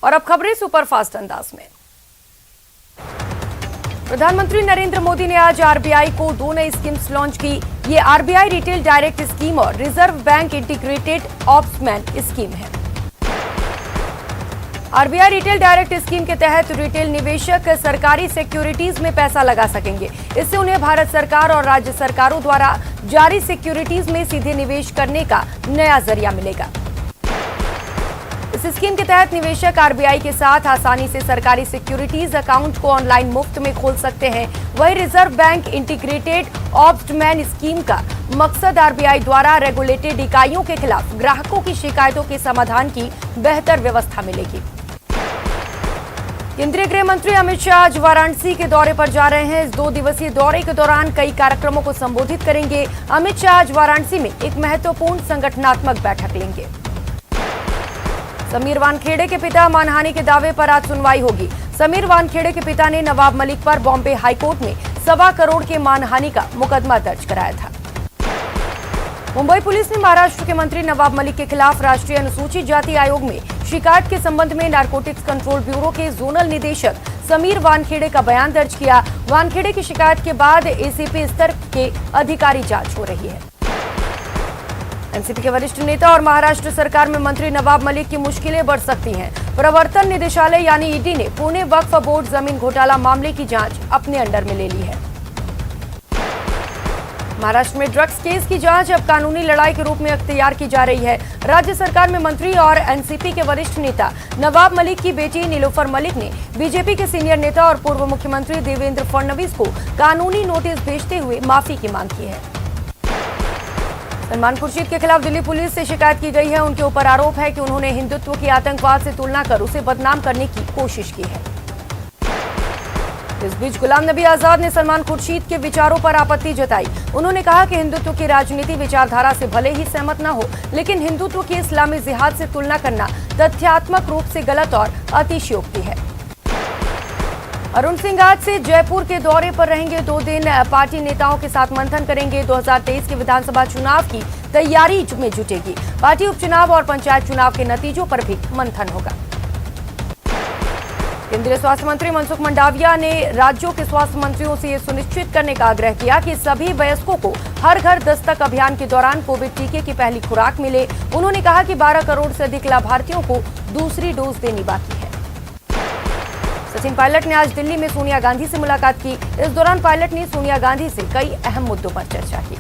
और अब खबरें सुपरफास्ट अंदाज में। प्रधानमंत्री नरेंद्र मोदी ने आज आरबीआई को 2 नई स्कीम्स लॉन्च की। ये आरबीआई रिटेल डायरेक्ट स्कीम और रिजर्व बैंक इंटीग्रेटेड ऑप्समैन स्कीम है। आरबीआई रिटेल डायरेक्ट स्कीम के तहत रिटेल निवेशक सरकारी सिक्योरिटीज में पैसा लगा सकेंगे। इससे उन्हें भारत सरकार और राज्य सरकारों द्वारा जारी सिक्योरिटीज में सीधे निवेश करने का नया जरिया मिलेगा। इस स्कीम के तहत निवेशक आरबीआई के साथ आसानी से सरकारी सिक्योरिटीज अकाउंट को ऑनलाइन मुफ्त में खोल सकते हैं। वहीं रिजर्व बैंक इंटीग्रेटेड ऑप्समैन स्कीम का मकसद आरबीआई द्वारा रेगुलेटेड इकाइयों के खिलाफ ग्राहकों की शिकायतों के समाधान की बेहतर व्यवस्था मिलेगी। केंद्रीय गृह मंत्री अमित शाह आज वाराणसी के दौरे पर जा रहे हैं। इस 2 दिवसीय दौरे के दौरान कई कार्यक्रमों को संबोधित करेंगे। अमित शाह आज वाराणसी में एक महत्वपूर्ण संगठनात्मक बैठक लेंगे। समीर वानखेड़े के पिता मानहानि के दावे पर आज सुनवाई होगी। समीर वानखेड़े के पिता ने नवाब मलिक पर बॉम्बे हाईकोर्ट में 1.25 करोड़ के मानहानि का मुकदमा दर्ज कराया था। मुंबई पुलिस ने महाराष्ट्र के मंत्री नवाब मलिक के खिलाफ राष्ट्रीय अनुसूचित जाति आयोग में शिकायत के संबंध में नारकोटिक्स कंट्रोल ब्यूरो के जोनल निदेशक समीर वानखेड़े का बयान दर्ज किया। वानखेड़े की शिकायत के बाद एसीपी स्तर के अधिकारी जांच हो रही है। एनसीपी के वरिष्ठ नेता और महाराष्ट्र सरकार में मंत्री नवाब मलिक की मुश्किलें बढ़ सकती हैं। प्रवर्तन निदेशालय यानी ईडी ने पुणे वक्फ बोर्ड जमीन घोटाला मामले की जांच अपने अंडर में ले ली है। महाराष्ट्र में ड्रग्स केस की जांच अब कानूनी लड़ाई के रूप में अख्तियार की जा रही है। राज्य सरकार में मंत्री और एनसीपी के वरिष्ठ नेता नवाब मलिक की बेटी नीलोफर मलिक ने बीजेपी के सीनियर नेता और पूर्व मुख्यमंत्री देवेंद्र फडणवीस को कानूनी नोटिस भेजते हुए माफी की मांग की है। सलमान खुर्शीद के खिलाफ दिल्ली पुलिस से शिकायत की गई है। उनके ऊपर आरोप है कि उन्होंने हिंदुत्व की आतंकवाद से तुलना कर उसे बदनाम करने की कोशिश की है। इस बीच गुलाम नबी आजाद ने सलमान खुर्शीद के विचारों पर आपत्ति जताई। उन्होंने कहा कि हिंदुत्व की राजनीति विचारधारा से भले ही सहमत न हो, लेकिन हिंदुत्व की इस्लामी जिहाद से तुलना करना तथ्यात्मक रूप से गलत और अतिशयोक्ति है। अरुण सिंह आज से जयपुर के दौरे पर रहेंगे। 2 दिन पार्टी नेताओं के साथ मंथन करेंगे। 2023 के विधानसभा चुनाव की तैयारी में जुटेगी। पार्टी उपचुनाव और पंचायत चुनाव के नतीजों पर भी मंथन होगा। केंद्रीय स्वास्थ्य मंत्री मनसुख मंडाविया ने राज्यों के स्वास्थ्य मंत्रियों से यह सुनिश्चित करने का आग्रह किया कि सभी वयस्कों को हर घर दस्तक अभियान के दौरान कोविड टीके की पहली खुराक मिले। उन्होंने कहा कि 12 करोड़ से अधिक लाभार्थियों को दूसरी डोज देनी बाकी है। सचिन पायलट ने आज दिल्ली में सोनिया गांधी से मुलाकात की। इस दौरान पायलट ने सोनिया गांधी से कई अहम मुद्दों पर चर्चा की।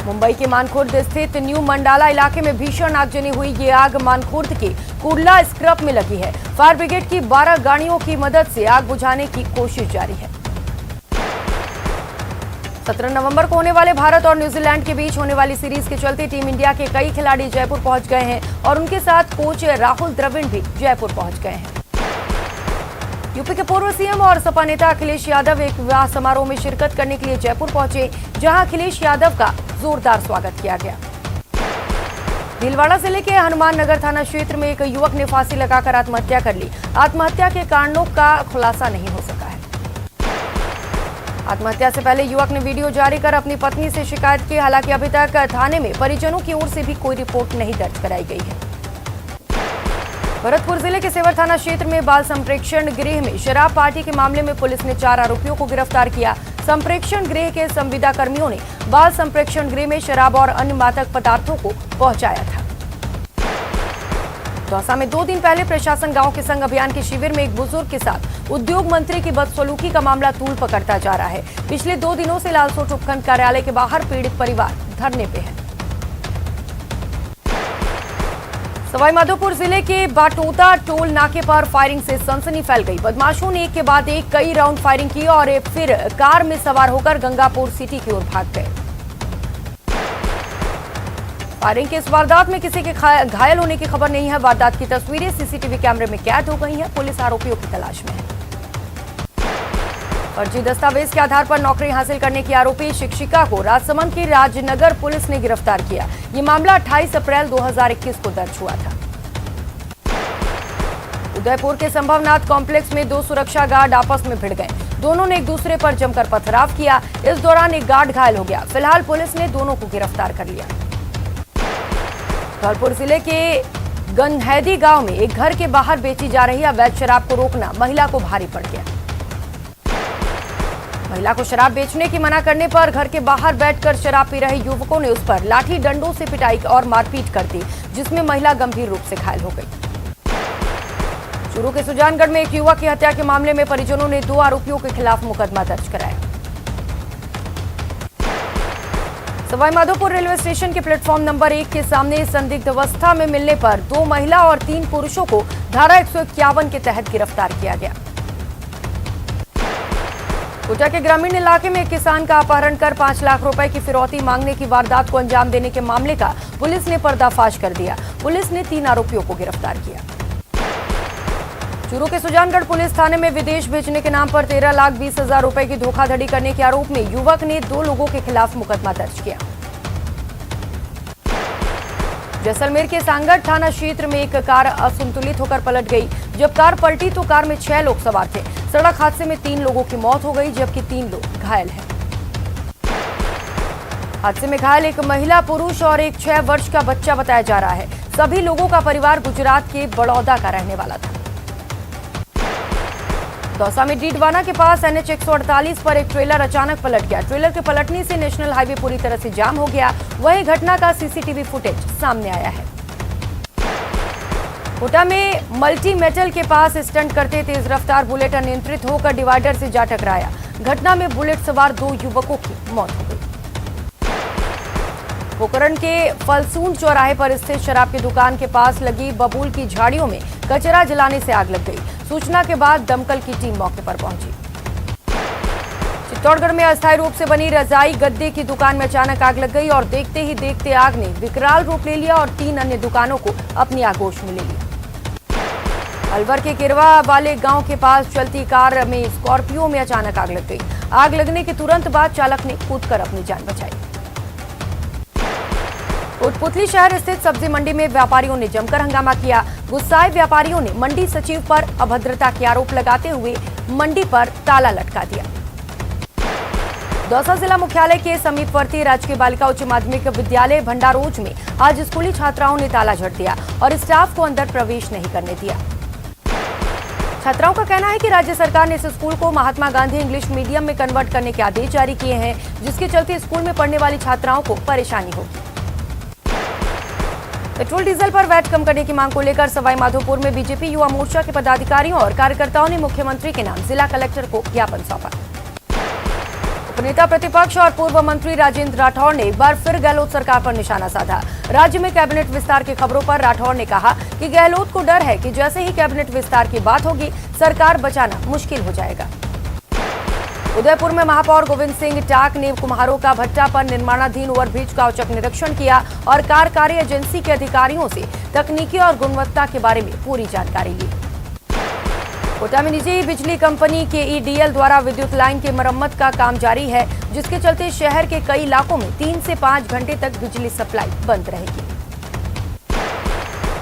मुंबई के मानखुर्द स्थित न्यू मंडाला इलाके में भीषण आगजनी हुई। ये आग मानखुर्द के कुर्ला स्क्रब में लगी है। फायर ब्रिगेड की 12 गाड़ियों की मदद से आग बुझाने की कोशिश जारी है। 17 नवंबर को होने वाले भारत और न्यूजीलैंड के बीच होने वाली सीरीज के चलते टीम इंडिया के कई खिलाड़ी जयपुर पहुंच गए हैं और उनके साथ कोच राहुल द्रविड़ भी जयपुर पहुंच गए हैं। यूपी के पूर्व सीएम और सपा नेता अखिलेश यादव एक विवाह समारोह में शिरकत करने के लिए जयपुर पहुंचे, जहां अखिलेश यादव का जोरदार स्वागत किया गया। भीलवाड़ा जिले के हनुमान नगर थाना क्षेत्र में एक युवक ने फांसी लगाकर आत्महत्या कर ली। आत्महत्या के कारणों का खुलासा नहीं हो सका है। आत्महत्या से पहले युवक ने वीडियो जारी कर अपनी पत्नी से शिकायत की। हालांकि अभी तक थाने में परिजनों की ओर से भी कोई रिपोर्ट नहीं दर्ज कराई गई है। भरतपुर जिले के सेवर थाना क्षेत्र में बाल संप्रेक्षण गृह में शराब पार्टी के मामले में पुलिस ने 4 आरोपियों को गिरफ्तार किया। संप्रेक्षण गृह के संविदा कर्मियों ने बाल संप्रेक्षण गृह में शराब और अन्य मादक पदार्थों को पहुंचाया था। दौसा में 2 दिन पहले प्रशासन गांव के संग अभियान के शिविर में एक बुजुर्ग के साथ उद्योग मंत्री की बदसलूकी का मामला तूल पकड़ता जा रहा है। पिछले 2 दिनों से लालसोट उपखंड कार्यालय के बाहर पीड़ित परिवार धरने पे है। सवाईमाधोपुर जिले के बाटोदा टोल नाके पर फायरिंग से सनसनी फैल गई। बदमाशों ने एक के बाद एक कई राउंड फायरिंग की और फिर कार में सवार होकर गंगापुर सिटी की ओर भाग गए। फायरिंग के इस वारदात में किसी के घायल होने की खबर नहीं है। वारदात की तस्वीरें सीसीटीवी कैमरे में कैद हो गई हैं। पुलिस आरोपियों की तलाश में है। फर्जी दस्तावेज के आधार पर नौकरी हासिल करने की आरोपी शिक्षिका को राजसमंद की राजनगर पुलिस ने गिरफ्तार किया। ये मामला 28 अप्रैल 2021 को दर्ज हुआ था। उदयपुर के संभवनाथ कॉम्प्लेक्स में 2 सुरक्षा गार्ड आपस में भिड़ गए। दोनों ने एक दूसरे पर जमकर पथराव किया। इस दौरान एक गार्ड घायल हो गया। फिलहाल पुलिस ने दोनों को गिरफ्तार कर लिया। धौलपुर जिले के गनहैदी गांव में एक घर के बाहर बेची जा रही अवैध शराब को रोकना महिला को भारी पड़ गया। महिला को शराब बेचने की मना करने पर घर के बाहर बैठकर शराब पी रहे युवकों ने उस पर लाठी डंडों से पिटाई और मारपीट कर दी, जिसमें महिला गंभीर रूप से घायल हो गई। चूरू के सुजानगढ़ में एक युवक की हत्या के मामले में परिजनों ने 2 आरोपियों के खिलाफ मुकदमा दर्ज कराया। सवाईमाधोपुर रेलवे स्टेशन के प्लेटफॉर्म नंबर 1 के सामने संदिग्ध अवस्था में मिलने पर 2 महिला और 3 पुरुषों को धारा 151 के तहत गिरफ्तार किया गया। कोटा के ग्रामीण इलाके में एक किसान का अपहरण कर 5 लाख रुपए की फिरौती मांगने की वारदात को अंजाम देने के मामले का पुलिस ने पर्दाफाश कर दिया। पुलिस ने 3 आरोपियों को गिरफ्तार किया। चूरू के सुजानगढ़ पुलिस थाने में विदेश भेजने के नाम पर 13,20,000 रुपए की धोखाधड़ी करने के आरोप में युवक ने 2 लोगों के खिलाफ मुकदमा दर्ज किया। जैसलमेर के सांगड़ थाना क्षेत्र में एक कार असंतुलित होकर पलट गई। जब कार पलटी तो कार में 6 लोग सवार थे। सड़क हादसे में 3 लोगों की मौत हो गई, जबकि 3 लोग घायल हैं। हादसे में घायल एक महिला, पुरुष और एक 6 वर्ष का बच्चा बताया जा रहा है। सभी लोगों का परिवार गुजरात के बड़ौदा का रहने वाला था। दौसा में डीडवाना के पास NH 148 पर एक ट्रेलर अचानक पलट गया। ट्रेलर के पलटने से नेशनल हाईवे पूरी तरह से जाम हो गया। वहीं घटना का CCTV फुटेज सामने आया है। कोटा में मल्टी मेटल के पास स्टंट करते तेज रफ्तार बुलेट अनियंत्रित होकर डिवाइडर से जा टकराया। घटना में बुलेट सवार 2 युवकों की मौत हो गई। पोखरण के फलसून चौराहे पर स्थित शराब की दुकान के पास लगी बबूल की झाड़ियों में कचरा जलाने से आग लग गई। सूचना के बाद दमकल की टीम मौके पर पहुंची। चित्तौड़गढ़ में अस्थायी रूप से बनी रजाई गद्दे की दुकान में अचानक आग लग गई और देखते ही देखते आग ने विकराल रूप ले लिया और 3 अन्य दुकानों को अपनी आगोश में ले लिया। अलवर के किरवा वाले गांव के पास चलती कार में स्कॉर्पियो में अचानक आग लग गई। आग लगने के तुरंत बाद चालक ने कूदकर अपनी जान बचाई। कोटपुतली शहर स्थित सब्जी मंडी में व्यापारियों ने जमकर हंगामा किया। गुस्साए व्यापारियों ने मंडी सचिव पर अभद्रता के आरोप लगाते हुए मंडी पर ताला लटका दिया। दौसा जिला मुख्यालय के समीपवर्ती राजकीय बालिका उच्च माध्यमिक विद्यालय भंडारोज में आज स्कूली छात्राओं ने ताला झड़ दिया और स्टाफ को अंदर प्रवेश नहीं करने दिया। छात्राओं का कहना है कि राज्य सरकार ने इस स्कूल को महात्मा गांधी इंग्लिश मीडियम में कन्वर्ट करने के आदेश जारी किए हैं, जिसके चलते स्कूल में पढ़ने वाली छात्राओं को परेशानी होगी। पेट्रोल डीजल पर वैट कम करने की मांग को लेकर सवाईमाधोपुर में बीजेपी युवा मोर्चा के पदाधिकारियों और कार्यकर्ताओं ने मुख्यमंत्री के नाम जिला कलेक्टर को ज्ञापन सौंपा। उपनेता प्रतिपक्ष और पूर्व मंत्री राजेंद्र राठौड़ ने एक बार फिर गहलोत सरकार पर निशाना साधा। राज्य में कैबिनेट विस्तार की खबरों पर राठौड़ ने कहा कि गहलोत को डर है कि जैसे ही कैबिनेट विस्तार की बात होगी, सरकार बचाना मुश्किल हो जाएगा। उदयपुर में महापौर गोविंद सिंह टाक ने कुम्हारों का भट्टा पर निर्माणाधीन ओवरब्रिज का औचक निरीक्षण किया और कार्यकारी एजेंसी के अधिकारियों से तकनीकी और गुणवत्ता के बारे में पूरी जानकारी ली। कोटा में निजी बिजली कंपनी KEDL द्वारा विद्युत लाइन की मरम्मत का काम जारी है, जिसके चलते शहर के कई इलाकों में 3 से 5 घंटे तक बिजली सप्लाई बंद रहेगी।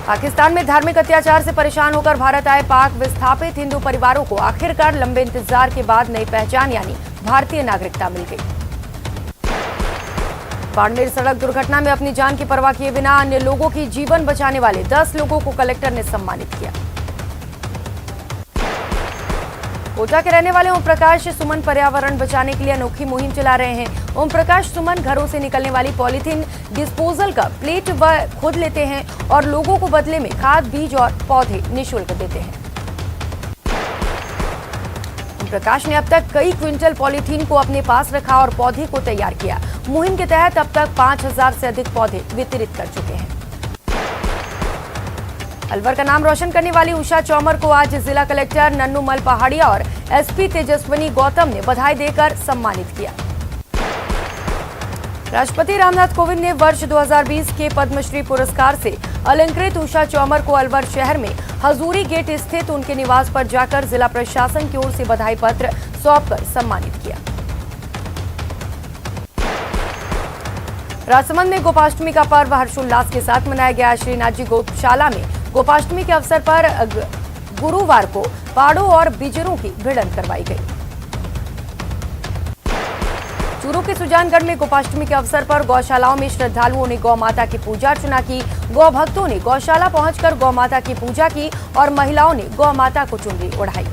पाकिस्तान में धार्मिक अत्याचार से परेशान होकर भारत आए पाक विस्थापित हिंदू परिवारों को आखिरकार लंबे इंतजार के बाद नई पहचान यानी भारतीय नागरिकता मिल गई। बाड़मेर सड़क दुर्घटना में अपनी जान की परवाह किए बिना अन्य लोगों की जीवन बचाने वाले 10 लोगों को कलेक्टर ने सम्मानित किया। कोटा के रहने वाले ओम प्रकाश सुमन पर्यावरण बचाने के लिए अनोखी मुहिम चला रहे हैं। ओम प्रकाश सुमन घरों से निकलने वाली पॉलीथीन डिस्पोजल का प्लेट वह खुद लेते हैं और लोगों को बदले में खाद, बीज और पौधे निःशुल्क देते हैं। ओम प्रकाश ने अब तक कई क्विंटल पॉलीथीन को अपने पास रखा और पौधे को तैयार किया। मुहिम के तहत अब तक 5,000 से अधिक पौधे वितरित कर चुके हैं। अलवर का नाम रोशन करने वाली उषा चौमर को आज जिला कलेक्टर नन्नूमल पहाड़िया और SP तेजस्विनी गौतम ने बधाई देकर सम्मानित किया। राष्ट्रपति रामनाथ कोविंद ने वर्ष 2020 के पद्मश्री पुरस्कार से अलंकृत उषा चौमर को अलवर शहर में हजूरी गेट स्थित उनके निवास पर जाकर जिला प्रशासन की ओर से बधाई पत्र सौंपकर सम्मानित किया। राजसमंद में गोपाष्टमी का पर्व हर्षोल्लास के साथ मनाया गया। श्रीनाथ जी गौशाला में गोपाष्टमी के अवसर पर गुरुवार को पाड़ों और बिजरों की भिड़ंत करवाई गई। चूरू के सुजानगढ़ में गोपाष्टमी के अवसर पर गौशालाओं में श्रद्धालुओं ने गौ माता की पूजा अर्चना की। गौ भक्तों ने गौशाला पहुंचकर गौ माता की पूजा की और महिलाओं ने गौ माता को चुनरी ओढ़ाई।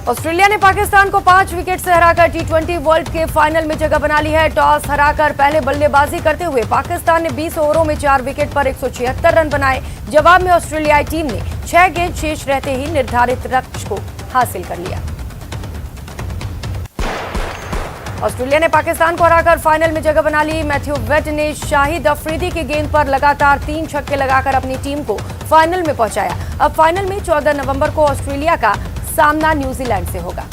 ऑस्ट्रेलिया ने पाकिस्तान को 5 विकेट से हराकर टी20 वर्ल्ड के फाइनल में जगह बना ली है। टॉस हराकर पहले बल्लेबाजी करते हुए पाकिस्तान ने 20 ओवरों में 4 विकेट पर 176 रन बनाए। जवाब में ऑस्ट्रेलियाई टीम ने 6 गेंद शेष रहते ही निर्धारित लक्ष्य को हासिल कर लिया। ऑस्ट्रेलिया ने पाकिस्तान को हराकर फाइनल में जगह बना ली। मैथ्यू वेड ने शाहिद अफरीदी की गेंद पर लगातार 3 छक्के लगाकर अपनी टीम को फाइनल में पहुंचाया। अब फाइनल में 14 नवंबर को ऑस्ट्रेलिया का सामना न्यूजीलैंड से होगा।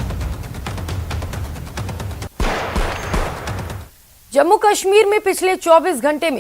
जम्मू कश्मीर में पिछले 24 घंटे में